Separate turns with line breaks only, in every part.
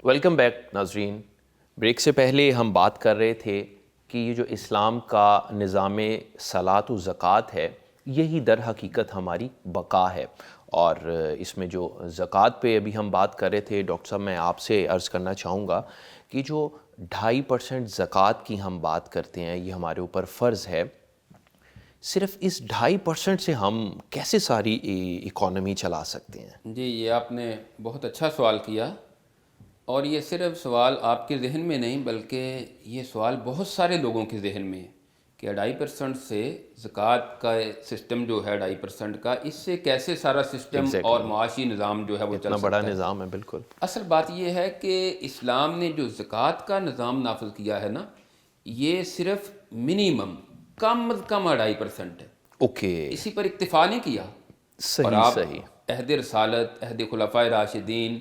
Welcome back ناظرین. Break سے پہلے ہم بات کر رہے تھے کہ یہ جو اسلام کا نظام صلاۃ و زکوٰۃ ہے یہی در حقیقت ہماری بقا ہے. اور اس میں جو زکوٰۃ پہ ابھی ہم بات کر رہے تھے ڈاکٹر صاحب، میں آپ سے عرض کرنا چاہوں گا کہ جو 2.5% زکوٰۃ کی ہم بات کرتے ہیں یہ ہمارے اوپر فرض ہے. صرف اس 2.5% سے ہم کیسے ساری اکانومی چلا سکتے ہیں؟
جی، یہ آپ نے بہت اچھا سوال کیا، اور یہ صرف سوال آپ کے ذہن میں نہیں بلکہ یہ سوال بہت سارے لوگوں کے ذہن میں ہے کہ 2.5% سے زکوٰۃ کا سسٹم جو ہے 2.5% کا، اس سے کیسے سارا سسٹم اور معاشی نظام جو ہے وہ چل
اتنا
سکتا
بڑا
ہے.
نظام ہے. بالکل.
اصل بات یہ ہے کہ اسلام نے جو زکوٰۃ کا نظام نافذ کیا ہے نا، یہ صرف منیمم کم از کم 2.5% ہے.
اوکے.
اسی پر اکتفا نہیں کیا. اور آپ عہد رسالت، عہد خلفائے راشدین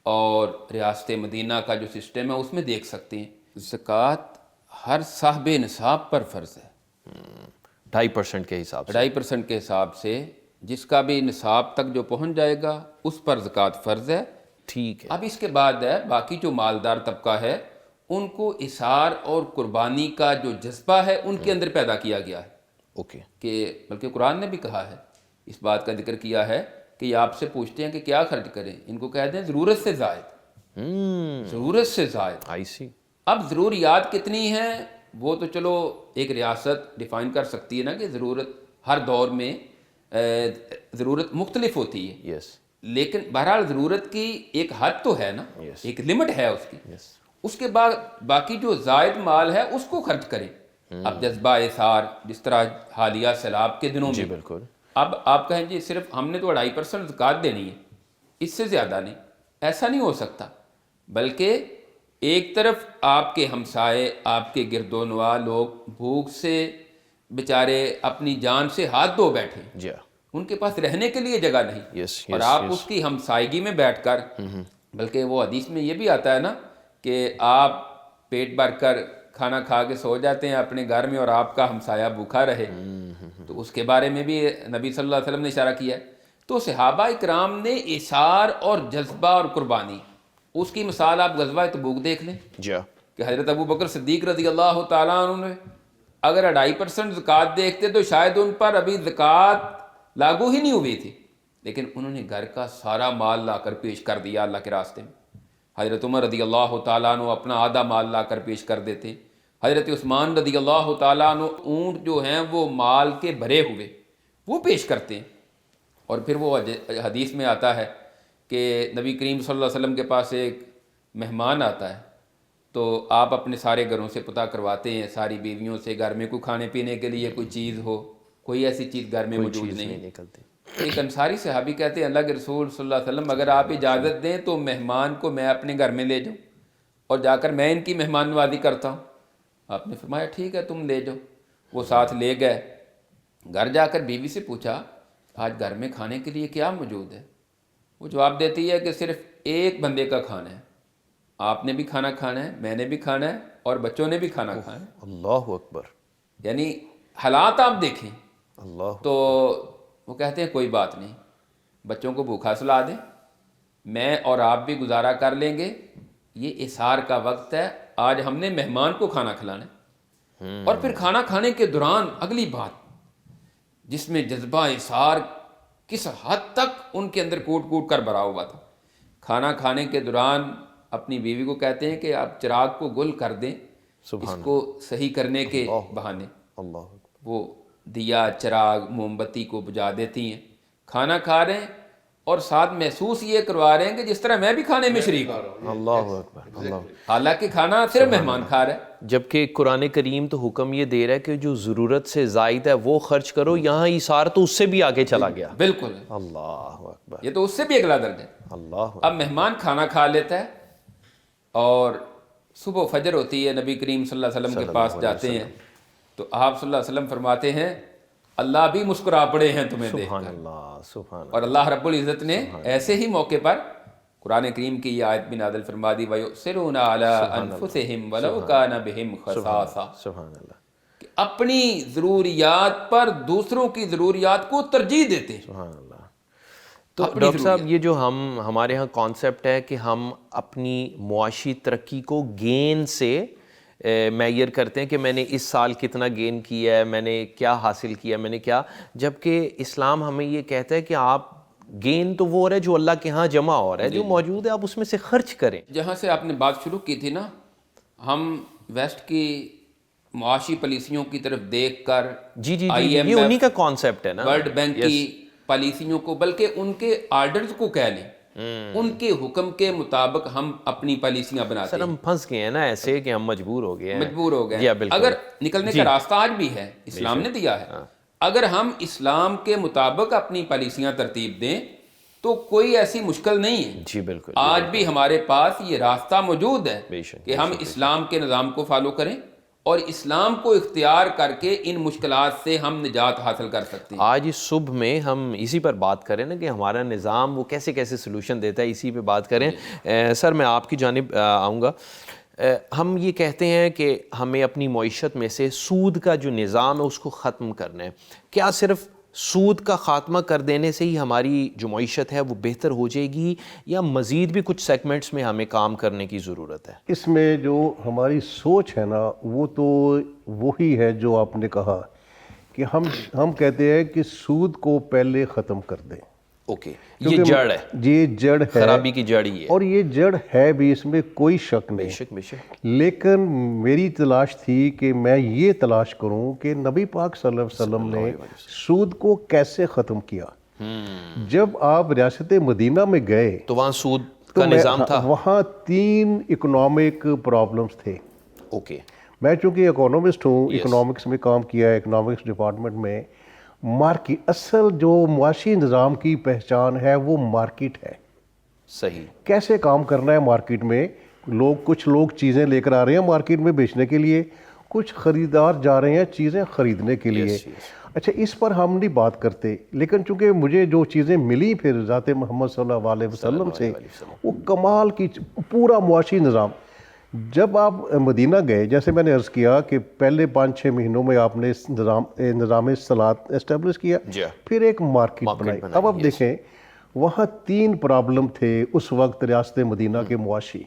اور ریاست مدینہ کا جو سسٹم ہے اس میں دیکھ سکتے ہیں زکوٰۃ ہر صاحب نصاب پر فرض ہے.
2.5% کے حساب سے
2.5% کے حساب سے جس کا بھی نصاب تک جو پہنچ جائے گا اس پر زکوٰۃ فرض ہے.
ٹھیک ہے.
اب اس کے بعد ہے باقی جو مالدار طبقہ ہے ان کو اثار اور قربانی کا جو جذبہ ہے ان کے اندر پیدا کیا گیا ہے.
اوکے.
کہ بلکہ قرآن نے بھی کہا ہے، اس بات کا ذکر کیا ہے کہ یہ آپ سے پوچھتے ہیں کہ کیا خرچ کریں، ان کو کہہ دیں ضرورت سے زائد. ضرورت سے زائد.
آئی سی.
اب ضروریات کتنی ہیں وہ تو چلو ایک ریاست ڈیفائن کر سکتی ہے نا کہ ضرورت ہر دور میں ضرورت مختلف ہوتی ہے.
یس.
لیکن بہرحال ضرورت کی ایک حد تو ہے نا، ایک لمٹ ہے اس کی. اس کے بعد باقی جو زائد مال ہے اس کو خرچ کریں. اب جذبہ اثار جس طرح حالیہ سیلاب کے دنوں میں،
بالکل.
اب آپ کہیں جی صرف ہم نے تو 2.5% زکوٰۃ دینی ہے، اس سے زیادہ نہیں. ایسا نہیں ہو سکتا. بلکہ ایک طرف آپ کے ہمسائے، آپ کے گرد و نواح لوگ بھوک سے بیچارے اپنی جان سے ہاتھ دھو بیٹھے،
جی.
ان کے پاس رہنے کے لیے جگہ نہیں، اور آپ اس کی ہمسائیگی میں بیٹھ کر، بلکہ وہ حدیث میں یہ بھی آتا ہے نا کہ آپ پیٹ بھر کر کھانا کھا کے سو جاتے ہیں اپنے گھر میں اور آپ کا ہمسایہ بھوکا رہے، تو اس کے بارے میں بھی نبی صلی اللہ علیہ وسلم نے اشارہ کیا ہے. تو صحابہ اکرام نے اثار اور جذبہ اور قربانی، اس کی مثال آپ غزوہ تبوک دیکھ لیں کہ حضرت ابو بکر صدیق رضی اللہ تعالیٰ عنہ نے اگر 2.5% زکوٰۃ دیکھتے تو شاید ان پر ابھی زکوٰۃ لاگو ہی نہیں ہوئی تھی، لیکن انہوں نے گھر کا سارا مال لا کر پیش کر دیا اللہ کے راستے میں. حضرت عمر رضی اللہ تعالیٰ عنہ اپنا آدھا مال لا کر پیش کر دیتے. حضرت عثمان رضی اللہ تعالیٰ عنہ اونٹ جو ہیں وہ مال کے بھرے ہوئے وہ پیش کرتے ہیں. اور پھر وہ حدیث میں آتا ہے کہ نبی کریم صلی اللہ علیہ وسلم کے پاس ایک مہمان آتا ہے تو آپ اپنے سارے گھروں سے پتہ کرواتے ہیں، ساری بیویوں سے، گھر میں کوئی کھانے پینے کے لیے کوئی چیز ہو، کوئی ایسی چیز گھر میں موجود نہیں
نکلتی.
ایک انصاری صحابی کہتے ہیں اللہ کے رسول صلی اللہ علیہ وسلم اگر آپ اجازت دیں تو مہمان کو میں اپنے گھر میں لے جاؤں اور جا کر میں ان کی مہمان نوازی کرتا ہوں. آپ نے فرمایا ٹھیک ہے تم لے جاؤ. وہ ساتھ لے گئے. گھر جا کر بیوی سے پوچھا آج گھر میں کھانے کے لیے کیا موجود ہے؟ وہ جواب دیتی ہے کہ صرف ایک بندے کا کھانا ہے، آپ نے بھی کھانا کھانا ہے، میں نے بھی کھانا ہے اور بچوں نے بھی کھانا کھانا ہے.
اللہ اکبر.
یعنی حالات آپ دیکھیں.
اللہ.
تو وہ کہتے ہیں کوئی بات نہیں، بچوں کو بھوکھا سلا دیں، میں اور آپ بھی گزارا کر لیں گے. یہ اثار کا وقت ہے، آج ہم نے مہمان کو کھانا کھلانا ہے. اور پھر کھانا کھانے کے دوران اگلی بات جس میں جذبہ اثار کس حد تک ان کے اندر کوٹ کوٹ کر بھرا ہوا تھا. کھانا کھانے کے دوران اپنی بیوی کو کہتے ہیں کہ آپ چراغ کو گل کر دیں اس کو صحیح کرنے کے بہانے. وہ دیا چراغ موم بتی کو بجھا دیتی ہیں، کھانا کھا رہے ہیں اور ساتھ محسوس یہ کروا رہے ہیں کہ جس طرح میں بھی کھانے میں شریک ہوں.
اللہ اکبر. اللہ.
حالانکہ کھانا صرف مہمان کھا رہا ہے.
جبکہ قرآن کریم تو حکم یہ دے رہا ہے کہ جو ضرورت سے زائد ہے وہ خرچ کرو. یہاں ایثار تو اس سے بھی آگے چلا گیا.
بالکل.
اللہ اکبر.
یہ تو اس سے بھی اگلا درجہ ہے.
اللہ.
اب مہمان کھانا کھا لیتا ہے اور صبح فجر ہوتی ہے، نبی کریم صلی اللہ علیہ وسلم کے پاس جاتے ہیں تو آپ صلی اللہ علیہ وسلم فرماتے ہیں اللہ بھی مسکرا پڑے ہیں تمہیں دیکھ کر.
اللہ سبحان.
اور اللہ رب العزت نے ایسے ہی موقع پر قرآن کریم کی یہ آیت بھی نازل فرما دی وَيُؤْثِرُونَ عَلَىٰ أَنفُسِهِمْ وَلَوْ كَانَ بِهِمْ خَصَاصَةٌ.
سبحان اللہ.
کہ اپنی ضروریات پر دوسروں کی ضروریات کو ترجیح دیتے ہیں.
سبحان اللہ. تو ڈاکٹر صاحب یہ جو ہمارے ہاں کانسیپٹ ہے کہ ہم اپنی معاشی ترقی کو گین سے معیار کرتے ہیں کہ میں نے اس سال کتنا گین کیا ہے، میں نے کیا حاصل کیا، میں نے کیا، جبکہ اسلام ہمیں یہ کہتا ہے کہ آپ گین تو وہ ہو رہا ہے جو اللہ کے ہاں جمع ہو رہا ہے، جو موجود ہے آپ اس میں سے خرچ کریں.
جہاں سے آپ نے بات شروع کی تھی نا، ہم ویسٹ کی معاشی پالیسیوں کی طرف دیکھ کر
جی یہ انہی کا کانسیپٹ ہے نا،
ورلڈ بینک کی پالیسیوں کو، بلکہ ان کے آرڈرز کو کہہ لیں، ان کے حکم کے مطابق ہم اپنی پالیسیاں بناتے ہیں.
سر ہم پھنس گئے ہیں نا ایسے کہ ہم مجبور ہو گئے ہیں.
اگر نکلنے کا راستہ آج بھی ہے، اسلام نے دیا ہے. اگر ہم اسلام کے مطابق اپنی پالیسیاں ترتیب دیں تو کوئی ایسی مشکل نہیں ہے.
جی بالکل،
آج بھی ہمارے پاس یہ راستہ موجود ہے کہ ہم اسلام کے نظام کو فالو کریں اور اسلام کو اختیار کر کے ان مشکلات سے ہم نجات حاصل کر سکتے ہیں.
آج اس صبح میں ہم اسی پر بات کریں نا کہ ہمارا نظام وہ کیسے کیسے سلوشن دیتا ہے، اسی پہ بات کریں. سر میں آپ کی جانب آؤں گا. ہم یہ کہتے ہیں کہ ہمیں اپنی معیشت میں سے سود کا جو نظام ہے اس کو ختم کرنا ہے. کیا صرف سود کا خاتمہ کر دینے سے ہی ہماری جو معیشت ہے وہ بہتر ہو جائے گی، یا مزید بھی کچھ سیگمنٹس میں ہمیں کام کرنے کی ضرورت ہے؟
اس میں جو ہماری سوچ ہے نا وہ تو وہی ہے جو آپ نے کہا کہ ہم کہتے ہیں کہ سود کو پہلے ختم کر دیں.
اوکے، یہ جڑ ہے،
یہ جڑ ہے،
خرابی کی جڑ ہی ہے،
اور یہ جڑ ہے بھی، اس میں کوئی شک نہیں.
بے شک.
لیکن میری تلاش تھی کہ میں یہ تلاش کروں کہ نبی پاک صلی اللہ علیہ وسلم نے سود کو کیسے ختم کیا. جب آپ ریاست مدینہ میں گئے
تو وہاں سود کا نظام تھا،
وہاں 3 اکنامک پرابلمز تھے.
اوکے،
میں چونکہ اکانومسٹ ہوں، اکنامکس میں کام کیا ہے، اکنامکس ڈپارٹمنٹ میں. مارکیٹ، اصل جو معاشی نظام کی پہچان ہے وہ مارکیٹ ہے.
صحیح،
کیسے کام کرنا ہے مارکیٹ میں. کچھ لوگ چیزیں لے کر آ رہے ہیں مارکیٹ میں بیچنے کے لیے، کچھ خریدار جا رہے ہیں چیزیں خریدنے کے لیے. اچھا، اس پر ہم نہیں بات کرتے، لیکن چونکہ مجھے جو چیزیں ملی پھر ذات محمد صلی اللہ علیہ وسلم سے، وہ کمال کی پورا معاشی نظام. جب آپ مدینہ گئے، جیسے میں نے عرض کیا کہ پہلے 5-6 مہینوں میں آپ نے نظام صلاۃ اسٹیبلش کیا، پھر ایک مارکیٹ بنائی. اب آپ دیکھیں وہاں 3 پرابلم تھے اس وقت ریاست مدینہ کے معاشی.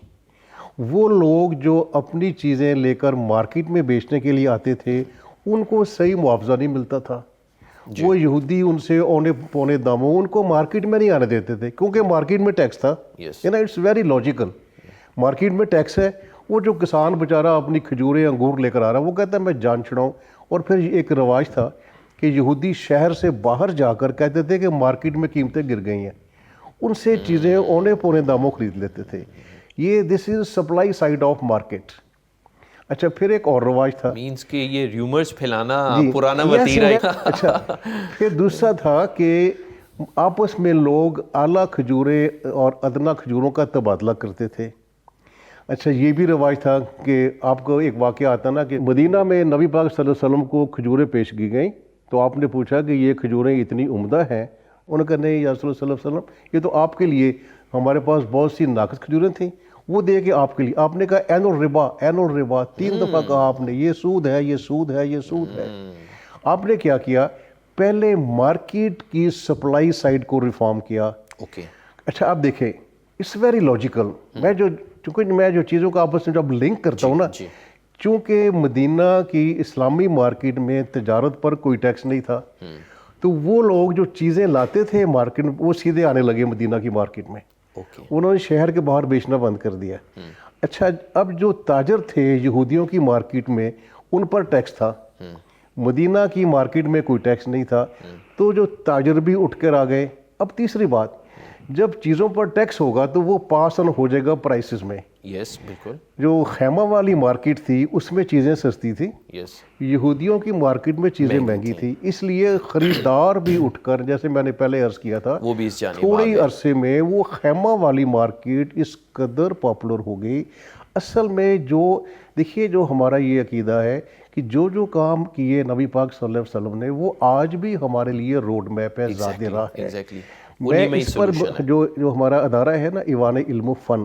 وہ لوگ جو اپنی چیزیں لے کر مارکیٹ میں بیچنے کے لیے آتے تھے ان کو صحیح معاوضہ نہیں ملتا تھا. وہ یہودی ان سے اونے پونے داموں ان کو مارکیٹ میں نہیں آنے دیتے تھے کیونکہ مارکیٹ میں ٹیکس تھا. It's very logical. مارکیٹ میں ٹیکس ہے. وہ جو کسان بیچارہ اپنی کھجوریں انگور لے کر آ رہا ہے وہ کہتا ہے میں جان چھڑاؤں. اور پھر ایک رواج تھا کہ یہودی شہر سے باہر جا کر کہتے تھے کہ مارکیٹ میں قیمتیں گر گئی ہیں، ان سے چیزیں اونے پونے داموں خرید لیتے تھے. یہ دس از سپلائی سائڈ آف مارکیٹ. اچھا، پھر ایک اور رواج تھا،
مینس کہ یہ ریومرز پھیلانا پرانا وتیرہ ہے.
اچھا، پھر دوسرا تھا کہ آپس میں لوگ اعلیٰ کھجوریں اور ادنا کھجوروں کا تبادلہ کرتے تھے. اچھا، یہ بھی رواج تھا کہ آپ کو ایک واقعہ آتا نا کہ مدینہ میں نبی پاک صلی اللہ علیہ وسلم کو کھجوریں پیش کی گئیں تو آپ نے پوچھا کہ یہ کھجوریں اتنی عمدہ ہیں. انہوں نے کہا نہیں یا رسول اللہ صلی اللہ علیہ وسلم، یہ تو آپ کے لیے، ہمارے پاس بہت سی ناقص کھجوریں تھیں، وہ دے کے آپ کے لیے. آپ نے کہا این الربا 3 دفعہ کہا آپ نے، یہ سود ہے، یہ سود ہے، یہ سود ہے. آپ نے کیا کیا؟ پہلے مارکیٹ کی سپلائی سائڈ کو ریفارم کیا. اچھا، آپ دیکھیں اٹس ویری لاجیکل. چونکہ میں جو چیزوں کا آپس میں جب لنک کرتا ہوں نا، چونکہ مدینہ کی اسلامی مارکیٹ میں تجارت پر کوئی ٹیکس نہیں تھا تو وہ لوگ جو چیزیں لاتے تھے مارکیٹ میں وہ سیدھے آنے لگے مدینہ کی مارکیٹ میں. انہوں نے شہر کے باہر بیچنا بند کر دیا. اچھا، اب جو تاجر تھے یہودیوں کی مارکیٹ میں ان پر ٹیکس تھا، مدینہ کی مارکیٹ میں کوئی ٹیکس نہیں تھا، تو جو تاجر بھی اٹھ کر آ گئے. اب تیسری بات، جب چیزوں پر ٹیکس ہوگا تو وہ پاس آن ہو جائے گا پرائسز میں.
یس، بالکل.
جو خیمہ والی مارکیٹ تھی اس میں چیزیں سستی تھی، یہودیوں کی مارکیٹ میں چیزیں مہنگی تھی. اس لیے خریدار بھی اٹھ کر، جیسے میں نے پہلے عرض کیا تھا، تھوڑے عرصے میں وہ خیمہ والی مارکیٹ اس قدر پاپولر ہو گئی. اصل میں جو دیکھیے، جو ہمارا یہ عقیدہ ہے کہ جو کام کیے نبی پاک صلی اللہ علیہ وسلم نے وہ آج بھی ہمارے لیے روڈ میپ ہے، ذات راہ ہے. میں اس پر جو ہمارا ادارہ ہے نا ایوان علم و فن،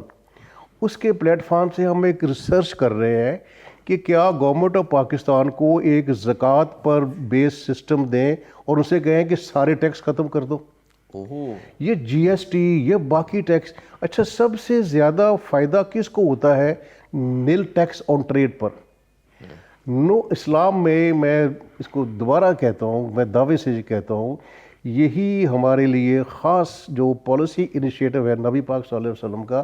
اس کے پلیٹ فارم سے ہم ایک ریسرچ کر رہے ہیں کہ کیا گورنمنٹ آف پاکستان کو ایک زکوٰۃ پر بیس سسٹم دیں اور اسے کہیں کہ سارے ٹیکس ختم کر دو. یہ جی ایس ٹی، یہ باقی ٹیکس. اچھا سب سے زیادہ فائدہ کس کو ہوتا ہے؟ نیل ٹیکس آن ٹریڈ پر. نو اسلام میں اس کو دوبارہ کہتا ہوں، میں دعوے سے یہ کہتا ہوں، یہی ہمارے لیے خاص جو پالیسی انیشیٹو ہے نبی پاک صلی اللہ علیہ وسلم کا،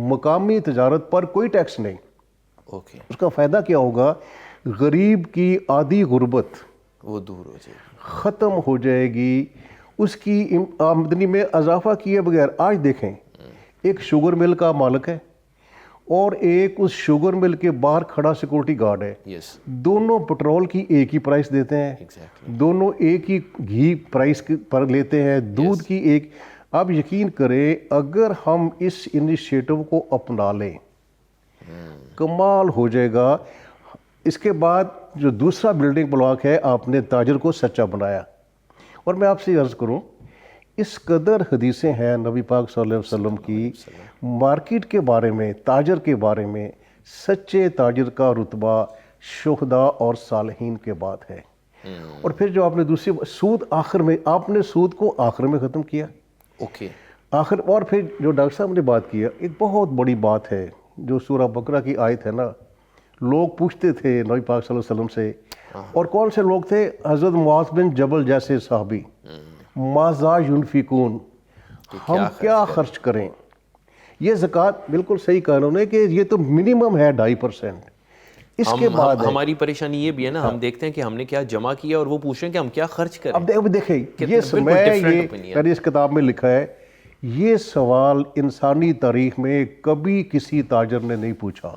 مقامی تجارت پر کوئی ٹیکس نہیں. اس کا فائدہ کیا ہوگا؟ غریب کی آدھی غربت
وہ دور ہو جائے گی،
ختم ہو جائے گی، اس کی آمدنی میں اضافہ کیے بغیر. آج دیکھیں ایک شوگر مل کا مالک ہے اور ایک اس شوگر مل کے باہر کھڑا سیکورٹی گارڈ ہے. دونوں پٹرول کی ایک ہی پرائس دیتے ہیں، دونوں ایک ہی گھی پرائس پر لیتے ہیں، دودھ کی ایک. آپ یقین کریں اگر ہم اس انیشیٹو کو اپنا لیں کمال ہو جائے گا. اس کے بعد جو دوسرا بلڈنگ بلاک ہے، آپ نے تاجر کو سچا بنایا. اور میں آپ سے عرض کروں، اس قدر حدیثیں ہیں نبی پاک صلی اللہ علیہ وسلم کی مارکیٹ کے بارے میں، تاجر کے بارے میں. سچے تاجر کا رتبہ شہداء اور صالحین کے بعد ہے. اور پھر جو آپ نے دوسری سود آخر میں، آپ نے سود کو آخر میں ختم کیا. آخر. اور پھر جو ڈاکٹر صاحب نے بات کیا، ایک بہت بڑی بات ہے جو سورہ بقرہ کی آیت ہے نا. لوگ پوچھتے تھے نبی پاک صلی اللہ علیہ وسلم سے، اور کون سے لوگ تھے؟ حضرت معاذ بن جبل جیسے صحابی. ماذا ينفقون، ہم کیا خرچ کریں؟ یہ زکوٰۃ بالکل صحیح کہا انہوں نے کہ یہ تو منیمم ہے 2.5%. اس کے بعد
ہماری پریشانی یہ بھی ہے نا، ہم دیکھتے ہیں کہ ہم نے کیا جمع کیا اور وہ پوچھ رہے ہیں کہ ہم کیا خرچ کریں.
اب دیکھیں میں نے اس کتاب میں لکھا ہے، یہ سوال انسانی تاریخ میں کبھی کسی تاجر نے نہیں پوچھا.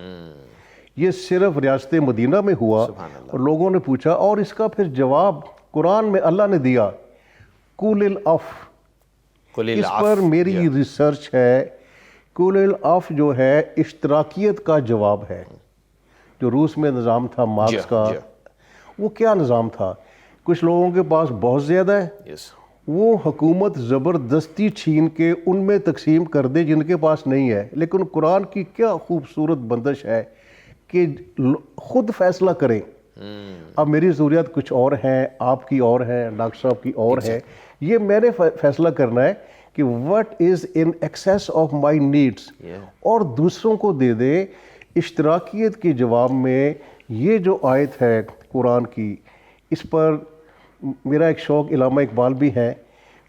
یہ صرف ریاست مدینہ میں ہوا اور لوگوں نے پوچھا، اور اس کا پھر جواب قرآن میں اللہ نے دیا، کل العف. اس پر میری ریسرچ ہے. کل العف جو ہے اشتراکیت کا جواب ہے. جو روس میں نظام تھا مارکس کا، وہ کیا نظام تھا؟ کچھ لوگوں کے پاس بہت زیادہ ہے، وہ حکومت زبردستی چھین کے ان میں تقسیم کر دے جن کے پاس نہیں ہے. لیکن قرآن کی کیا خوبصورت بندش ہے کہ خود فیصلہ کریں. اب میری ضروریات کچھ اور ہیں، آپ کی اور ہیں، ڈاکٹر صاحب کی اور ہے. یہ میں نے فیصلہ کرنا ہے کہ what is in excess of my needs، اور دوسروں کو دے دے. اشتراکیت کے جواب میں یہ جو آیت ہے قرآن کی، اس پر میرا ایک شوق علامہ اقبال بھی ہے.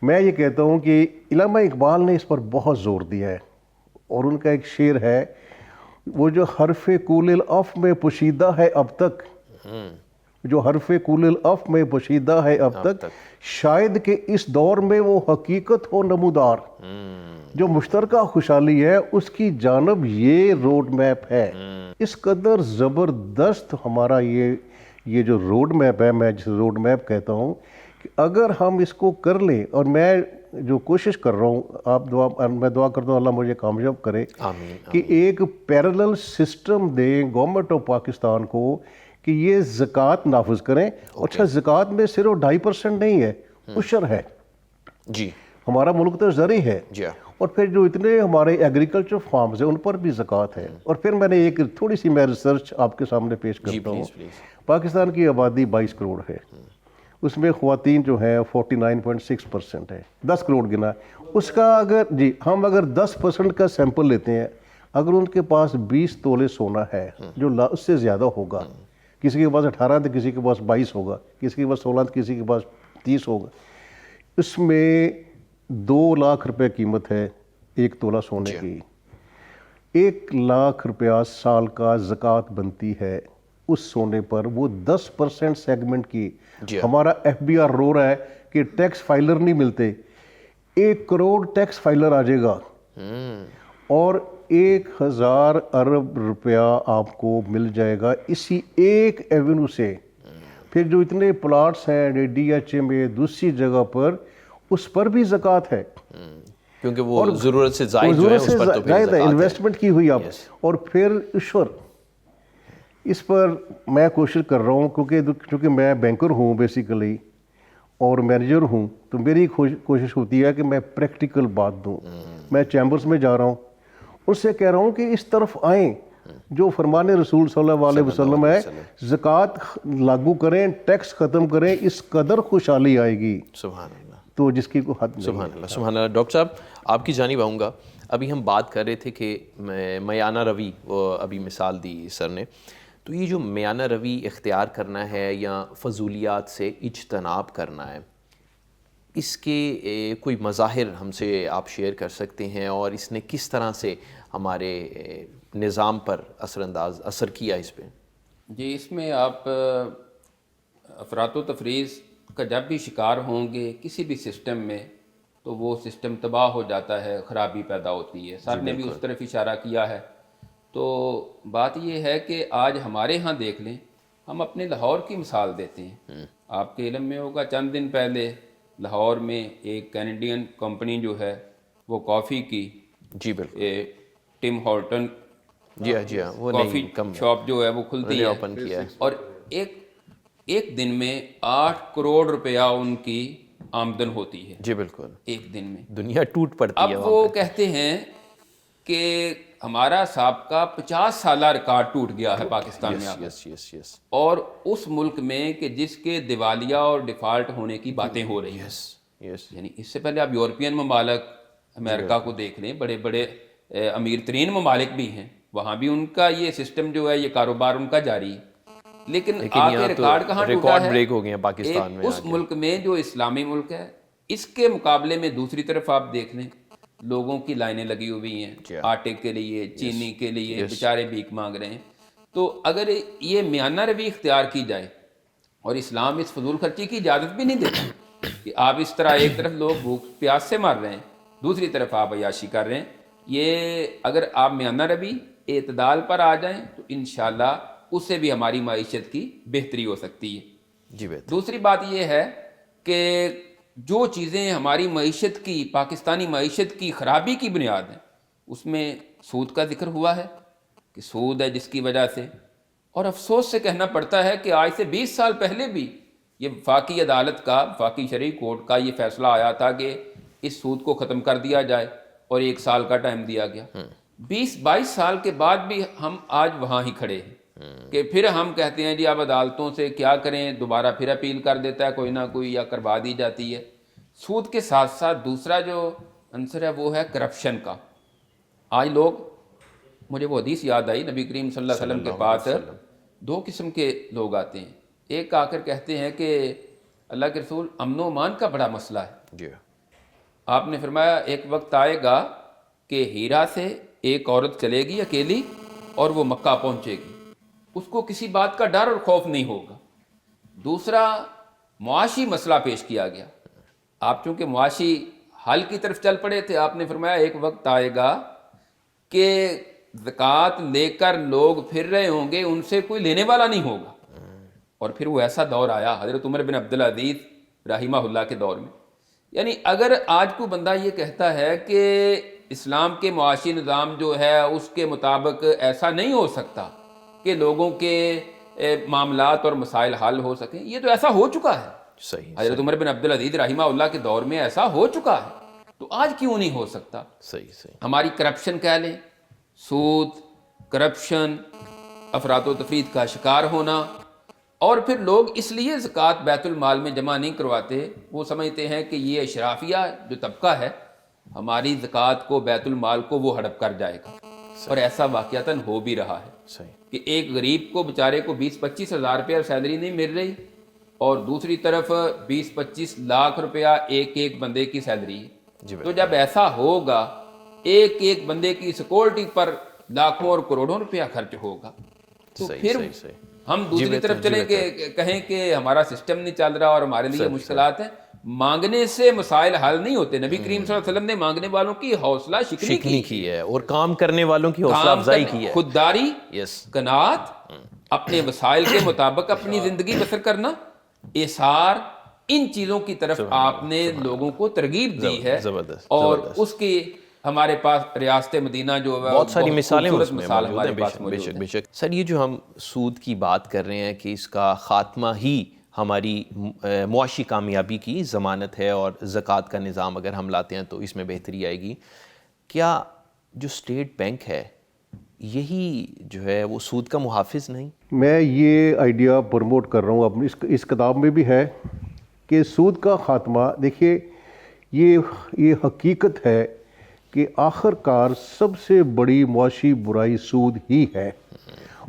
میں یہ کہتا ہوں کہ علامہ اقبال نے اس پر بہت زور دیا ہے، اور ان کا ایک شعر ہے، وہ جو حرف کول العف میں پوشیدہ ہے اب تک، جو حرف کول العف میں پوشیدہ ہے اب تک، شاید کہ اس دور میں وہ حقیقت ہو نمودار. جو مشترکہ خوشحالی ہے اس کی جانب یہ روڈ میپ ہے. اس قدر زبردست ہمارا یہ جو روڈ میپ ہے، میں جس روڈ میپ کہتا ہوں، کہ اگر ہم اس کو کر لیں، اور میں جو کوشش کر رہا ہوں، میں دعا کرتا ہوں اللہ مجھے کامیاب کرے کہ ایک پیرلل سسٹم دیں گورنمنٹ آف پاکستان کو کہ یہ زکوٰۃ نافذ کریں. اچھا زکوٰۃ میں صرف 2.5% نہیں ہے، عشر ہے.
جی
ہمارا ملک تو زرعی ہے، اور پھر جو اتنے ہمارے ایگریکلچر فارمز ہیں ان پر بھی زکوٰۃ ہے. اور پھر میں نے ایک تھوڑی سی میں ریسرچ آپ کے سامنے پیش کرتا ہوں. پاکستان کی آبادی 22 کروڑ ہے، اس میں خواتین جو ہیں 49.6% ہے. 10 کروڑ گنا، اس کا ہم اگر 10% کا سیمپل لیتے ہیں، اگر ان کے پاس 20 تولے سونا ہے، جو اس سے زیادہ ہوگا، کسی کے پاس 18 تو کسی کے پاس 22 ہوگا، کسی کے پاس 16 تو کسی کے پاس 30 ہوگا، اس میں 2 لاکھ روپے قیمت ہے ایک تولہ سونے کی. 1 لاکھ روپیہ سال کا زکوٰۃ بنتی ہے اس سونے پر، وہ 10% سیگمنٹ کی. ہمارا ایف بی آر رو رہا ہے کہ ٹیکس فائلر نہیں ملتے. 1 کروڑ ٹیکس فائلر آ جائے گا، اور 1000 ارب روپیہ آپ کو مل جائے گا اسی ایک ایونیو سے. پھر جو اتنے پلاٹس ہیں ڈی ایچ اے میں دوسری جگہ پر، اس پر بھی زکوٰۃ ہے،
کیونکہ وہ ضرورت سے زائد جو ہے اس پر تو پھر زکوٰۃ ہے،
انویسٹمنٹ کی ہوئی آپ. اور پھر عشر، اس پر میں کوشش کر رہا ہوں کیونکہ میں بینکر ہوں بیسیکلی اور مینیجر ہوں، تو میری کوشش ہوتی ہے کہ میں پریکٹیکل بات دوں. میں چیمبرز میں جا رہا ہوں، اس سے کہہ رہا ہوں کہ اس طرف آئیں، جو فرمان رسول صلی اللہ علیہ وسلم ہے، زکوٰۃ لاگو کریں، ٹیکس ختم کریں، اس قدر خوشحالی آئے گی.
سبحان اللہ.
تو جس کی کوئی حد نہیں.
سبحان اللہ سبحان اللہ. ڈاکٹر صاحب آپ کی جانب آؤں گا. ابھی ہم بات کر رہے تھے کہ میانہ روی، وہ ابھی مثال دی سر نے، تو یہ جو میانہ روی اختیار کرنا ہے یا فضولیات سے اجتناب کرنا ہے، اس کے کوئی مظاہر ہم سے آپ شیئر کر سکتے ہیں، اور اس نے کس طرح سے ہمارے نظام پر اثر کیا اس پہ؟
جی، اس میں آپ افراط و تفریط کا جب بھی شکار ہوں گے کسی بھی سسٹم میں تو وہ سسٹم تباہ ہو جاتا ہے، خرابی پیدا ہوتی ہے. سر نے بھی اس طرف اشارہ کیا ہے. تو بات یہ ہے کہ آج ہمارے ہاں دیکھ لیں، ہم اپنے لاہور کی مثال دیتے ہیں. آپ کے علم میں ہوگا چند دن پہلے لاہور میں ایک کینیڈین کمپنی جو ہے وہ کافی کی،
جی بالکل،
ٹم ہارٹن
جی ہاں وہ
کافی شاپ جو ہے وہ کھلتی ہے،
اوپن کیا ہے،
اور ایک دن میں 8 کروڑ روپیہ ان کی آمدن ہوتی ہے.
جی بالکل،
ایک دن میں
دنیا ٹوٹ پڑتی ہے.
اب وہ کہتے ہیں کہ ہمارا سابقہ 50 سالہ ریکارڈ ٹوٹ گیا ہے پاکستان میں آگے، اور اس ملک میں کہ جس کے دیوالیہ اور ڈیفالٹ ہونے کی باتیں ہو رہی ہیں. یعنی اس سے پہلے آپ یورپین ممالک، امریکہ کو دیکھ لیں، بڑے بڑے امیر ترین ممالک بھی ہیں، وہاں بھی ان کا یہ سسٹم جو ہے، یہ کاروبار ان کا جاری ہے. لیکن آ کے ریکارڈ کہاں ٹوٹا ہے؟
بریک ہو گئے ہیں پاکستان میں.
اس ملک میں جو اسلامی ملک ہے، اس کے مقابلے میں دوسری طرف آپ دیکھ لیں، لوگوں کی لائنیں لگی ہوئی ہیں آٹے کے لیے، چینی کے لیے، بیچارے بھیک مانگ رہے ہیں. تو اگر یہ میانہ روی اختیار کی جائے، اور اسلام اس فضول خرچی کی اجازت بھی نہیں دیتا کہ آپ اس طرح ایک طرف لوگ بھوک پیاس سے مار رہے ہیں، دوسری طرف آپ عیاشی کر رہے ہیں، یہ اگر آپ میانہ روی اعتدال پر آ جائیں تو انشاءاللہ اس سے بھی ہماری معیشت کی بہتری ہو سکتی ہے.
جی بہتر.
دوسری بات یہ ہے کہ جو چیزیں ہماری معیشت کی، پاکستانی معیشت کی خرابی کی بنیاد ہیں، اس میں سود کا ذکر ہوا ہے کہ سود ہے جس کی وجہ سے، اور افسوس سے کہنا پڑتا ہے کہ آج سے 20 سال پہلے بھی یہ وفاقی عدالت کا، وفاقی شرعی کورٹ کا یہ فیصلہ آیا تھا کہ اس سود کو ختم کر دیا جائے، اور 1 سال کا ٹائم دیا گیا. 20-22 سال کے بعد بھی ہم آج وہاں ہی کھڑے ہیں کہ پھر ہم کہتے ہیں جی اب عدالتوں سے کیا کریں، دوبارہ پھر اپیل کر دیتا ہے کوئی نہ کوئی، یا کروا دی جاتی ہے. سود کے ساتھ ساتھ دوسرا جو عنصر ہے وہ ہے کرپشن کا. آج لوگ، مجھے وہ حدیث یاد آئی، نبی کریم صلی اللہ علیہ وسلم کے پاس 2 قسم کے لوگ آتے ہیں. ایک آ کر کہتے ہیں کہ اللہ کے رسول، امن و امان کا بڑا مسئلہ ہے. آپ نے فرمایا ایک وقت آئے گا کہ ہیرا سے ایک عورت چلے گی اکیلی اور وہ مکہ پہنچے گی، اس کو کسی بات کا ڈر اور خوف نہیں ہوگا. دوسرا معاشی مسئلہ پیش کیا گیا. آپ چونکہ معاشی حل کی طرف چل پڑے تھے، آپ نے فرمایا ایک وقت آئے گا کہ زکوٰۃ لے کر لوگ پھر رہے ہوں گے، ان سے کوئی لینے والا نہیں ہوگا. اور پھر وہ ایسا دور آیا حضرت عمر بن عبدالعزیز رحمہ اللہ کے دور میں. یعنی اگر آج کو بندہ یہ کہتا ہے کہ اسلام کے معاشی نظام جو ہے اس کے مطابق ایسا نہیں ہو سکتا کہ لوگوں کے معاملات اور مسائل حل ہو سکیں، یہ تو ایسا ہو چکا ہے.
صحیح.
حضرت عمر بن عبدالعزیز رحمہ اللہ کے دور میں ایسا ہو چکا ہے، تو آج کیوں نہیں ہو سکتا؟
صحیح.
ہماری کرپشن کہہ لیں، سود، کرپشن، افراط و تفریط کا شکار ہونا، اور پھر لوگ اس لیے زکوٰۃ بیت المال میں جمع نہیں کرواتے، وہ سمجھتے ہیں کہ یہ اشرافیہ جو طبقہ ہے ہماری زکوٰۃ کو، بیت المال کو وہ ہڑپ کر جائے گا. اور ایسا واقعتاً ہو بھی رہا ہے کہ ایک غریب کو بیچارے کو 20-25 ہزار روپیہ سیلری نہیں مل رہی، اور دوسری طرف 20-25 لاکھ روپیہ ایک بندے کی سیلری ہے. تو جب ایسا ہوگا، ایک بندے کی سیکورٹی پر لاکھوں اور کروڑوں روپیہ خرچ ہوگا، تو پھر ہم دوسری طرف چلیں کہ کہیں کہ ہمارا سسٹم نہیں چل رہا اور ہمارے لیے مشکلات ہیں. مانگنے سے مسائل حل نہیں ہوتے. نبی کریم صلی اللہ علیہ وسلم نے مانگنے والوں کی حوصلہ شکنی کی ہے،
اور کام کرنے والوں کی حوصلہ افزائی کی ہے.
خودداری، قناعت، اپنے وسائل کے مطابق اپنی زندگی بسر کرنا، ایثار، ان چیزوں کی طرف آپ نے لوگوں کو ترغیب دی ہے. اور اس کی ہمارے پاس ریاست مدینہ جو ہے
بہت ساری مثالیں
موجود ہیں.
بے شک. سر یہ جو ہم سود کی بات کر رہے ہیں کہ اس کا خاتمہ ہی ہماری معاشی کامیابی کی ضمانت ہے، اور زکوٰۃ کا نظام اگر ہم لاتے ہیں تو اس میں بہتری آئے گی. کیا جو اسٹیٹ بینک ہے یہی جو ہے وہ سود کا محافظ نہیں؟
میں یہ آئیڈیا پروموٹ کر رہا ہوں، اب اس کتاب میں بھی ہے کہ سود کا خاتمہ، دیکھیے یہ حقیقت ہے کہ آخر کار سب سے بڑی معاشی برائی سود ہی ہے.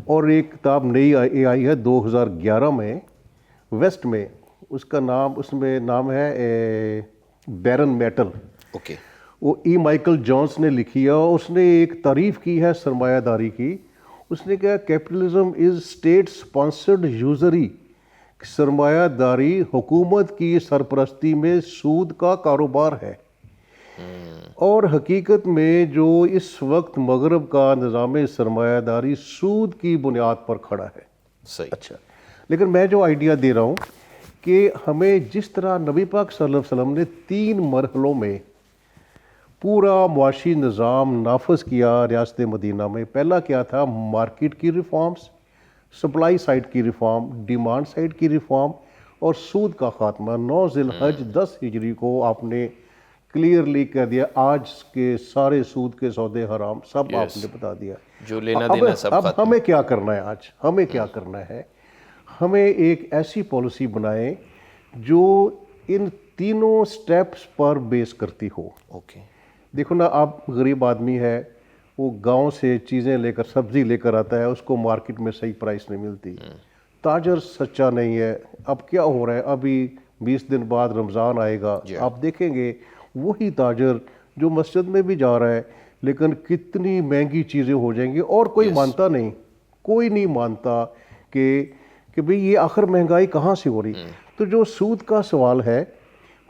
اور ایک کتاب نئی آئی ہے 2011 میں ویسٹ میں، اس کا نام ہے بیرن میٹل.
اوکے.
وہ مائیکل جونس نے لکھی ہے، اور اس نے ایک تعریف کی ہے سرمایہ داری کی. اس نے کہا کیپٹلزم از اسٹیٹ اسپانسرڈ یوزری، سرمایہ داری حکومت کی سرپرستی میں سود کا کاروبار ہے. اور حقیقت میں جو اس وقت مغرب کا نظام سرمایہ داری سود کی بنیاد پر کھڑا ہے.
صحیح.
اچھا، لیکن میں جو آئیڈیا دے رہا ہوں کہ ہمیں جس طرح نبی پاک صلی اللہ علیہ وسلم نے 3 مرحلوں میں پورا معاشی نظام نافذ کیا ریاست مدینہ میں. پہلا کیا تھا؟ مارکیٹ کی ریفارمز، سپلائی سائڈ کی ریفارم، ڈیمانڈ سائڈ کی ریفارم، اور سود کا خاتمہ. 9 ذی الحج 10 ہجری کو آپ نے کلیئرلی کہہ دیا آج کے سارے سود کے سودے حرام، سب آپ نے بتا دیا.
جو لینا دینا سب
اب
ختم.
ہمیں کیا کرنا ہے؟ آج ہمیں کیا کرنا ہے؟ ہمیں ایک ایسی پالیسی بنائیں جو ان تینوں سٹیپس پر بیس کرتی ہو.
اوکے.
دیکھو نا، آپ غریب آدمی ہے، وہ گاؤں سے چیزیں لے کر، سبزی لے کر آتا ہے، اس کو مارکیٹ میں صحیح پرائس نہیں ملتی. تاجر سچا نہیں ہے. اب کیا ہو رہا ہے؟ ابھی 20 دن بعد رمضان آئے گا، آپ دیکھیں گے وہی تاجر جو مسجد میں بھی جا رہا ہے لیکن کتنی مہنگی چیزیں ہو جائیں گی، اور کوئی مانتا نہیں، کوئی نہیں مانتا کہ بھئی یہ آخر مہنگائی کہاں سے ہو رہی. تو جو سود کا سوال ہے،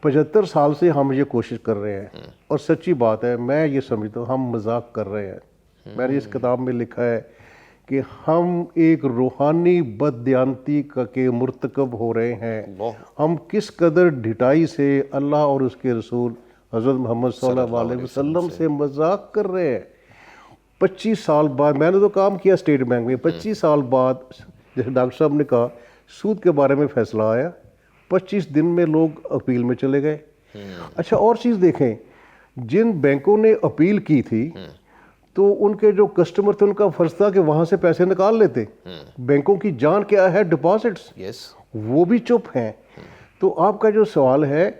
75 سال سے ہم یہ کوشش کر رہے ہیں، اور سچی بات ہے میں یہ سمجھتا ہوں ہم مذاق کر رہے ہیں. میں نے اس کتاب میں لکھا ہے کہ ہم ایک روحانی بددیانتی کے مرتکب ہو رہے ہیں. ہم کس قدر ڈھٹائی سے اللہ اور اس کے رسول حضرت محمد صلی اللہ علیہ وسلم سے مذاق کر رہے ہیں. 25 سال بعد، میں نے تو کام کیا اسٹیٹ بینک میں، 25 سال بعد جیسے ڈاکٹر صاحب نے کہا سود کے بارے میں فیصلہ آیا، 25 دن میں لوگ اپیل میں چلے گئے. اچھا، اور چیز دیکھیں، جن بینکوں نے اپیل کی تھی تو ان کے جو کسٹمر تھے ان کا فرض تھا کہ وہاں سے پیسے نکال لیتے. بینکوں کی جان کیا ہے؟ ڈپازٹس. وہ بھی چپ ہیں. تو آپ کا جو سوال ہے،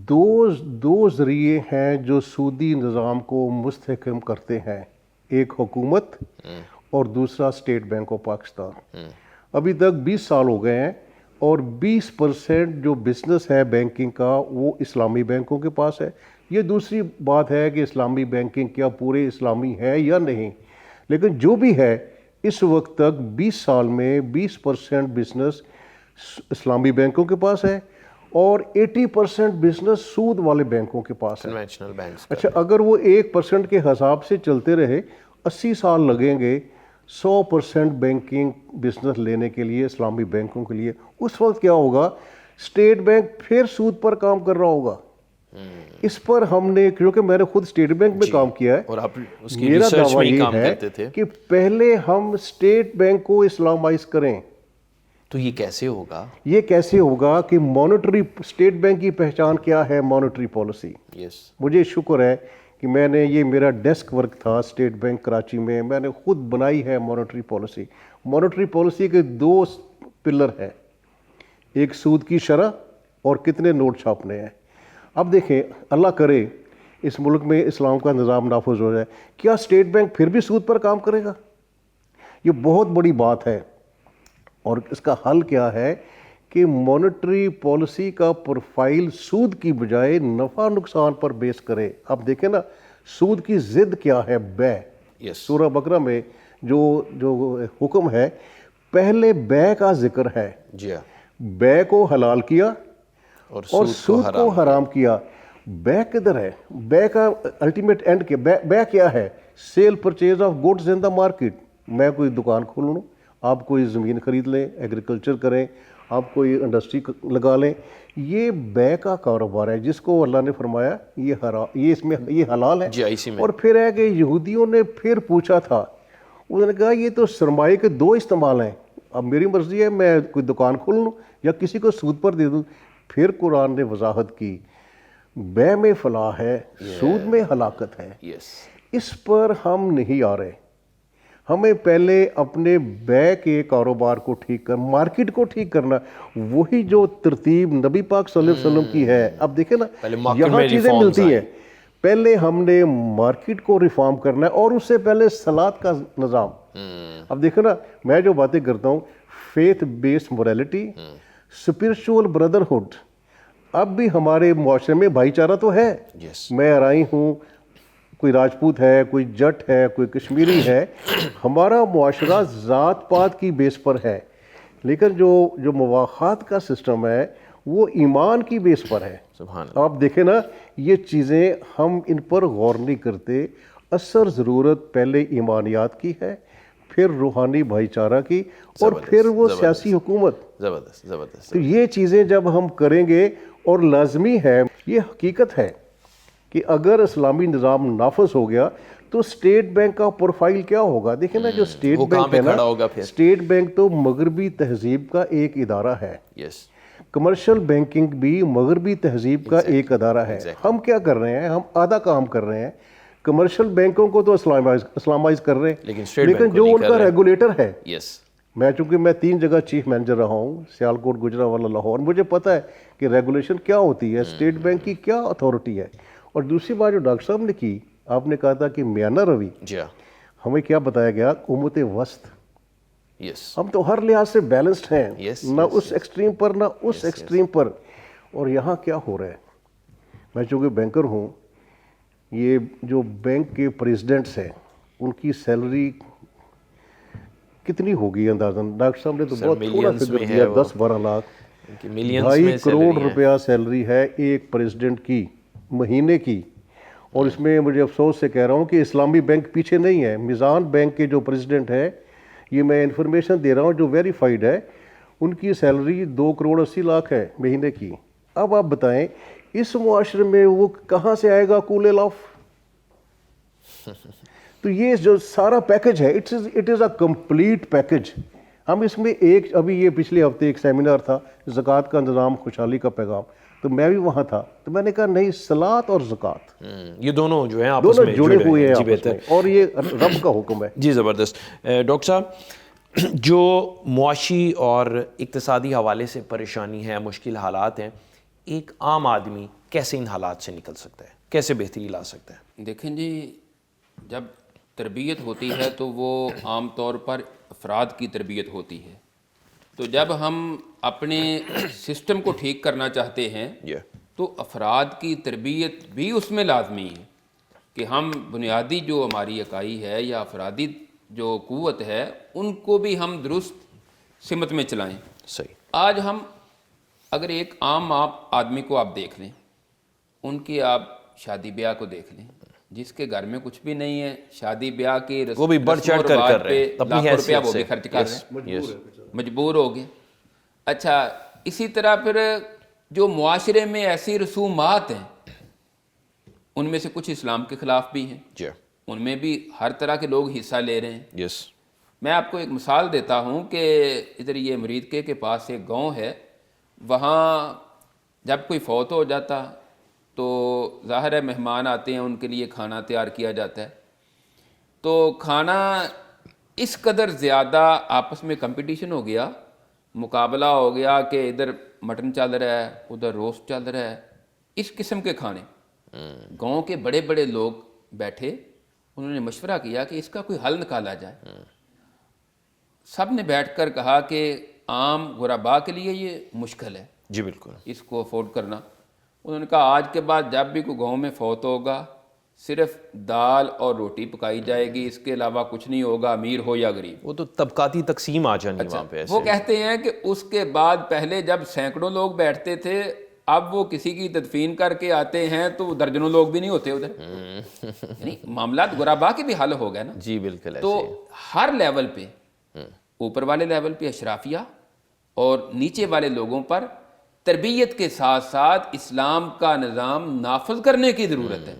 دو ذریعے ہیں جو سودی نظام کو مستحکم کرتے ہیں، ایک حکومت اور دوسرا اسٹیٹ بینک آف پاکستان. ابھی تک 20 سال ہو گئے ہیں، اور 20% جو بزنس ہے بینکنگ کا وہ اسلامی بینکوں کے پاس ہے. یہ دوسری بات ہے کہ اسلامی بینکنگ کیا پورے اسلامی ہے یا نہیں، لیکن جو بھی ہے اس وقت تک 20 سال میں 20% بزنس اسلامی بینکوں کے پاس ہے، اور 80% بزنس سود والے بینکوں کے پاس ہے. اچھا، اگر وہ 1% کے حساب سے چلتے رہے، 80 سال لگیں گے 100% بینکنگ بزنس لینے کے لیے اسلامی بینکوں کے لیے. اس وقت کیا ہوگا؟ اسٹیٹ بینک پھر سود پر کام کر رہا ہوگا. اس پر ہم نے، کیونکہ میں نے خود اسٹیٹ بینک میں کام کیا ہے،
اور آپ اس کی
میرا
ریسرچ
دعویٰ
میں
یہ
کام
ہے
کرتے تھے
کہ پہلے ہم اسٹیٹ بینک کو اسلامائز کریں.
تو یہ کیسے ہوگا؟
یہ کیسے ہوگا کہ مانیٹری، اسٹیٹ بینک کی پہچان کیا ہے؟ Monetary policy. مجھے شکر ہے کہ میں نے، یہ میرا ڈیسک ورک تھا اسٹیٹ بینک کراچی میں نے خود بنائی ہے مانیٹری پالیسی. مانیٹری پالیسی کے 2 پلر ہیں، ایک سود کی شرح اور کتنے نوٹ چھاپنے ہیں. اب دیکھیں، اللہ کرے اس ملک میں اسلام کا نظام نافذ ہو جائے، کیا اسٹیٹ بینک پھر بھی سود پر کام کرے گا؟ یہ بہت بڑی بات ہے. اور اس کا حل کیا ہے کہ مانیٹری پالیسی کا پروفائل سود کی بجائے نفع نقصان پر بیس کرے. اب دیکھیں نا، سود کی ضد کیا ہے؟ بے. سورہ بقرہ میں جو حکم ہے، پہلے بے کا ذکر ہے. بے کو حلال کیا اور سود کو حرام کیا. بے کدھر ہے؟ بے کا الٹیمیٹ اینڈ کیا؟ بے کیا ہے؟ Sale purchase of goods in the market. میں کوئی دکان کھول لوں، آپ کوئی زمین خرید لیں، ایگریکلچر کریں، آپ کوئی انڈسٹری لگا لیں، یہ بے کا کاروبار ہے جس کو اللہ نے فرمایا یہ اس میں یہ حلال ہے. اور پھر ہے کہ یہودیوں نے پھر پوچھا تھا، انہوں نے کہا یہ تو سرمایے کے 2 استعمال ہیں، اب میری مرضی ہے میں کوئی دکان کھول لوں یا کسی کو سود پر دے دوں. پھر قرآن نے وضاحت کی، بے میں فلاح ہے، سود میں ہلاکت ہے. اس پر ہم نہیں آ رہے. ہمیں پہلے اپنے بے کے کاروبار کو ٹھیک کر، مارکیٹ کو ٹھیک کرنا، وہی جو ترتیب نبی پاک صلی اللہ علیہ وسلم کی ہے. اب دیکھیں نا یہاں چیزیں ملتی ہیں. پہلے ہم نے مارکیٹ کو ریفارم کرنا ہے اور اس سے پہلے صلاۃ کا نظام. اب دیکھو نا میں جو باتیں کرتا ہوں، faith based morality, spiritual brotherhood, اب بھی ہمارے معاشرے میں بھائی چارہ تو ہے. میں ارائی ہوں، کوئی راجپوت ہے، کوئی جٹ ہے، کوئی کشمیری ہے، ہمارا معاشرہ ذات پات کی بیس پر ہے. لیکن جو مواخات کا سسٹم ہے وہ ایمان کی بیس پر ہے. آپ دیکھیں نا یہ چیزیں ہم ان پر غور نہیں کرتے. اثر ضرورت پہلے ایمانیات کی ہے، پھر روحانی بھائی چارہ کی، اور پھر وہ سیاسی حکومت.
زبردست.
تو یہ چیزیں جب ہم کریں گے، اور لازمی ہے، یہ حقیقت ہے کہ اگر اسلامی نظام نافذ ہو گیا تو اسٹیٹ بینک کا پروفائل کیا ہوگا. دیکھیں نا جو اسٹیٹ بینک ہے نا، اسٹیٹ بینک تو مغربی تہذیب کا ایک ادارہ ہے. کمرشل بینکنگ بھی مغربی تہذیب کا ایک ادارہ ہے. ہم کیا کر رہے ہیں؟ ہم آدھا کام کر رہے ہیں. کمرشل بینکوں کو تو اسلامائز کر رہے ہیں، لیکن جو ان کا ریگولیٹر ہے، چونکہ میں 3 جگہ چیف مینیجر رہا ہوں، سیالکوٹ، گجرانوالہ، لاہور، مجھے پتہ ہے کہ ریگولیشن کیا ہوتی ہے، اسٹیٹ بینک کی کیا اتھارٹی ہے. اور دوسری بات جو ڈاکٹر صاحب نے کی، آپ نے کہا تھا کہ میانہ روی، ہمیں کیا بتایا گیا؟ امت وسط. ہم تو ہر لحاظ سے بیلنسڈ ہیں، نہ اس ایکسٹریم پر نہ اس ایکسٹریم پر. اور یہاں کیا ہو رہا ہے؟ میں چونکہ بینکر ہوں، یہ جو بینک کے پریزیڈنٹس ہیں ان کی سیلری کتنی ہوگی اندازاً؟ ڈاکٹر صاحب نے تو بہت تھوڑا فگر دیا، 10-12 لاکھ، 2.5 کروڑ روپیہ سیلری ہے ایک پریزیڈنٹ کی مہینے کی. اور اس میں مجھے افسوس سے کہہ رہا ہوں کہ اسلامی بینک پیچھے نہیں ہے. میزان بینک کے جو پریزیڈنٹ ہے، یہ میں انفارمیشن دے رہا ہوں جو ویریفائڈ ہے، ان کی سیلری 2 کروڑ 80 لاکھ ہے مہینے کی. اب آپ بتائیں اس معاشرے میں وہ کہاں سے آئے گا کول آف؟ تو یہ جو سارا پیکج ہے، it is a complete package. ہم اس میں ابھی یہ پچھلے ہفتے ایک سیمینار تھا، زکوٰۃ کا نظام خوشحالی کا پیغام، تو میں بھی وہاں تھا. تو میں نے کہا نہیں، صلاۃ اور زکوٰۃ
یہ دونوں جو ہیں آپس میں
جڑے ہوئے ہیں آپس میں، اور یہ رب کا حکم ہے.
جی زبردست. ڈاکٹر صاحب، جو معاشی اور اقتصادی حوالے سے پریشانی ہے، مشکل حالات ہیں، ایک عام آدمی کیسے ان حالات سے نکل سکتا ہے، کیسے بہتری لا سکتا ہے؟
دیکھیں جی، جب تربیت ہوتی ہے تو وہ عام طور پر افراد کی تربیت ہوتی ہے. تو جب ہم اپنے سسٹم کو ٹھیک کرنا چاہتے ہیں تو افراد کی تربیت بھی اس میں لازمی ہے کہ ہم بنیادی جو ہماری اکائی ہے یا افرادی جو قوت ہے ان کو بھی ہم درست سمت میں چلائیں.
صحیح.
آج ہم اگر ایک عام آدمی کو آپ دیکھ لیں، ان کی آپ شادی بیاہ کو دیکھ لیں، جس کے گھر میں کچھ بھی نہیں ہے، شادی بیاہ کی
وہ بھی بڑھ چڑھ کر کر رہے ہیں،
لاکھوں روپیہ وہ بھی خرچ کر رہے ہیں، مجبور ہو گئے. اچھا، اسی طرح پھر جو معاشرے میں ایسی رسومات ہیں ان میں سے کچھ اسلام کے خلاف بھی ہیں، ان میں بھی ہر طرح کے لوگ حصہ لے رہے ہیں. میں آپ کو ایک مثال دیتا ہوں کہ ادھر یہ مریدکے کے پاس ایک گاؤں ہے، وہاں جب کوئی فوت ہو جاتا تو ظاہر ہے مہمان آتے ہیں، ان کے لیے کھانا تیار کیا جاتا ہے. تو کھانا اس قدر زیادہ آپس میں کمپٹیشن ہو گیا، مقابلہ ہو گیا کہ ادھر مٹن چل رہا ہے، ادھر روسٹ چل رہا ہے. اس قسم کے کھانے گاؤں کے بڑے بڑے لوگ بیٹھے، انہوں نے مشورہ کیا کہ اس کا کوئی حل نکالا جائے. سب نے بیٹھ کر کہا کہ عام غربا کے لیے یہ مشکل ہے،
جی بالکل،
اس کو افورڈ کرنا. انہوں نے کہا آج کے بعد جب بھی کوئی گاؤں میں فوت ہوگا صرف دال اور روٹی پکائی جائے گی، اس کے علاوہ کچھ نہیں ہوگا، امیر ہو یا غریب.
وہ تو طبقاتی تقسیم آ جانی وہاں پہ.
وہ کہتے ہیں کہ اس کے بعد پہلے جب سینکڑوں لوگ بیٹھتے تھے، اب وہ کسی کی تدفین کر کے آتے ہیں تو درجنوں لوگ بھی نہیں ہوتے ادھر. یعنی معاملات غربا کے بھی حل ہو گئے نا.
جی بالکل.
تو ہر لیول پہ، اوپر والے لیول پہ اشرافیہ اور نیچے والے لوگوں پر تربیت کے ساتھ ساتھ اسلام کا نظام نافذ کرنے کی ضرورت ہے.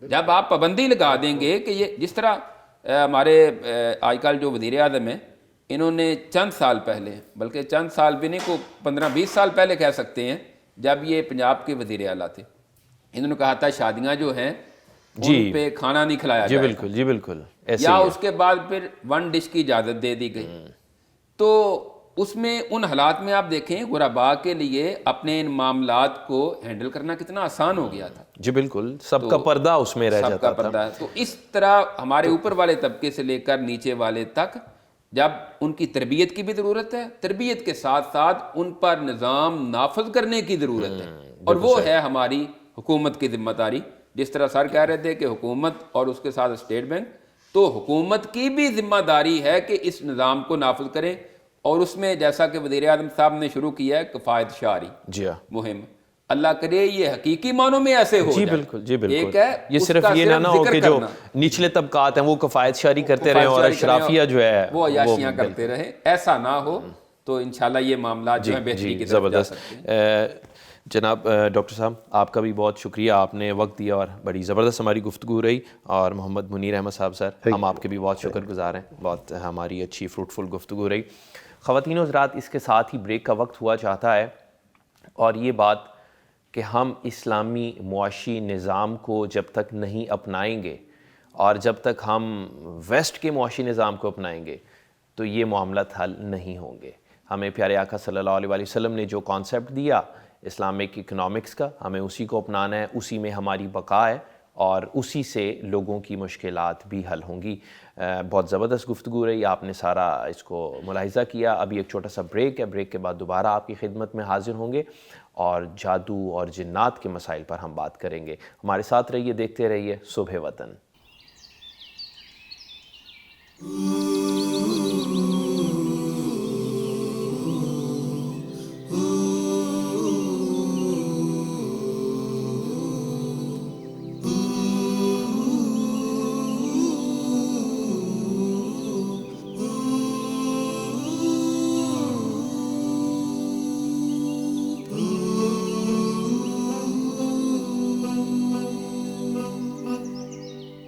جب آپ پابندی لگا دیں گے کہ یہ جس طرح ہمارے آج کل جو وزیر اعظم ہیں، انہوں نے چند سال پہلے، بلکہ چند سال بھی نہیں، کو 15-20 سال پہلے کہہ سکتے ہیں، جب یہ پنجاب کے وزیر اعلیٰ تھے، انہوں نے کہا تھا شادیاں جو ہیں ان پہ کھانا نہیں کھلایا
جی
جائے
بالکل جی بالکل
یا اس کے بعد پھر 1 ڈش کی اجازت دے دی گئی. تو اس میں ان حالات میں آپ دیکھیں غرباء کے لیے اپنے ان معاملات کو ہینڈل کرنا کتنا آسان ہو گیا تھا.
جی بالکل, سب کا پردہ اس میں رہ جاتا تھا.
تو اس طرح ہمارے اوپر والے طبقے سے لے کر نیچے والے تک جب ان کی تربیت کی بھی ضرورت ہے, تربیت کے ساتھ ساتھ ان پر نظام نافذ کرنے کی ضرورت ہے, اور وہ ہے ہماری حکومت کی ذمہ داری. جس طرح سر کہہ رہے تھے کہ حکومت اور اس کے ساتھ اسٹیٹ بینک, تو حکومت کی بھی ذمہ داری ہے کہ اس نظام کو نافذ کریں, اور اس میں جیسا کہ وزیر اعظم صاحب نے شروع کیا ہے کفایت شعاری
جی ہاں
مہم, اللہ کرے یہ حقیقی معنوں میں ایسے ہو
جی
جائے.
بالکل جی بالکل.
ایک ہے
یہ صرف یہ نہ ہو کہ جو نچلے طبقات ہیں وہ کفایت شعاری کرتے رہیں اور اشرافیہ جو ہے
وہ عیاشیاں کرتے رہیں, ایسا نہ ہو تو انشاءاللہ یہ معاملات جو ہیں بہتری کی طرف جا سکتے ہیں.
جناب ڈاکٹر صاحب آپ کا بھی بہت شکریہ, آپ نے وقت دیا اور بڑی زبردست ہماری گفتگو رہی. اور محمد منیر احمد صاحب سر, ہم آپ کے بھی بہت شکر گزار ہیں, بہت ہماری اچھی فروٹفل گفتگو رہی. خواتین و حضرات, اس کے ساتھ ہی بریک کا وقت ہوا چاہتا ہے, اور یہ بات کہ ہم اسلامی معاشی نظام کو جب تک نہیں اپنائیں گے اور جب تک ہم ویسٹ کے معاشی نظام کو اپنائیں گے تو یہ معاملات حل نہیں ہوں گے. ہمیں پیارے آقا صلی اللہ علیہ وآلہ وسلم نے جو کانسیپٹ دیا اسلامک اکنامکس کا, ہمیں اسی کو اپنانا ہے, اسی میں ہماری بقا ہے, اور اسی سے لوگوں کی مشکلات بھی حل ہوں گی. بہت زبردست گفتگو رہی, آپ نے سارا اس کو ملاحظہ کیا. ابھی ایک چھوٹا سا بریک ہے, بریک کے بعد دوبارہ آپ کی خدمت میں حاضر ہوں گے اور جادو اور جنات کے مسائل پر ہم بات کریں گے. ہمارے ساتھ رہیے, دیکھتے رہیے صبح وطن.